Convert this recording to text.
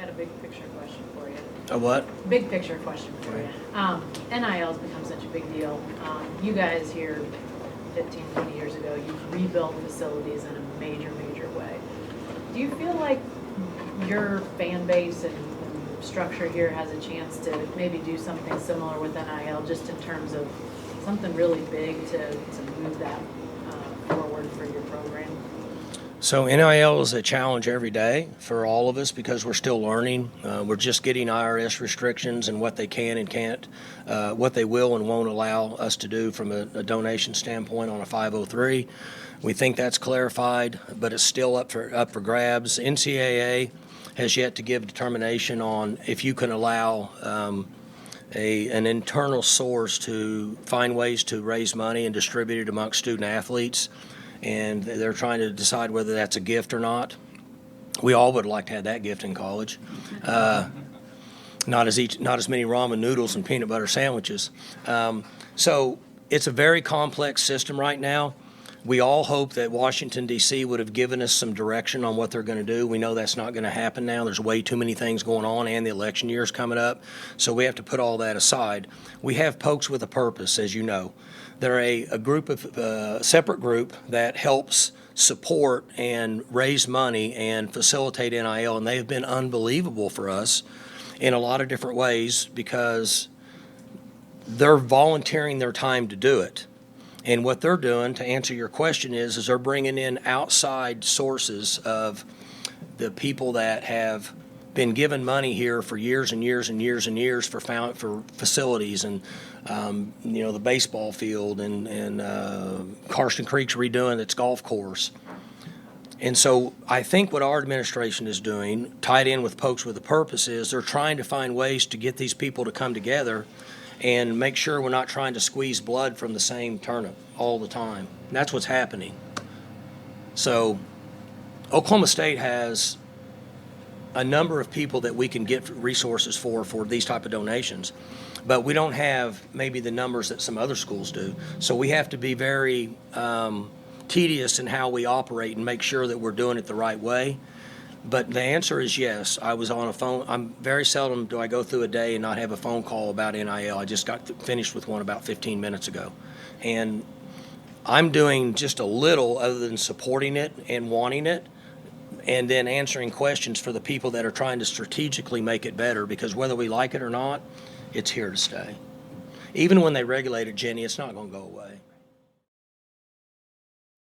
got a big picture question for you. A what? Big picture question for you. NIL has become such a big deal. You guys here 15, 20 years ago, you've rebuilt facilities in a major, major way. Do you feel like your fan base and structure here has a chance to maybe do something similar with NIL, just in terms of something really big to move that forward for your program? So NIL is a challenge every day for all of us because we're still learning. We're just getting IRS restrictions and what they can and can't, what they will and won't allow us to do from a donation standpoint on a 503. We think that's clarified, but it's still up for grabs. NCAA has yet to give determination on if you can allow an internal source to find ways to raise money and distribute it amongst student athletes. And they're trying to decide whether that's a gift or not. We all would like to have that gift in college. Not as many ramen noodles and peanut butter sandwiches. So it's a very complex system right now. We all hope that Washington, D.C. would have given us some direction on what they're going to do. We know that's not going to happen now. There's way too many things going on, and the election year is coming up. So we have to put all that aside. We have Pokes with a Purpose, as you know. They're a group of separate group that helps support and raise money and facilitate NIL, and they have been unbelievable for us in a lot of different ways because they're volunteering their time to do it. And what they're doing, to answer your question, is they're bringing in outside sources of the people that have been given money here for years and years and years and years for facilities and the baseball field and Karsten Creek's redoing its golf course. And so I think what our administration is doing, tied in with Pokes with a Purpose, is they're trying to find ways to get these people to come together and make sure we're not trying to squeeze blood from the same turnip all the time. And that's what's happening. So Oklahoma State has a number of people that we can get resources for these type of donations, but we don't have maybe the numbers that some other schools do. So we have to be very tedious in how we operate and make sure that we're doing it the right way. But the answer is yes. I was on a phone. I'm very seldom do I go through a day and not have a phone call about NIL. I just got finished with one about 15 minutes ago. And I'm doing just a little other than supporting it and wanting it, and then answering questions for the people that are trying to strategically make it better, because whether we like it or not, it's here to stay. Even when they regulate it, Jenny, it's not going to go away.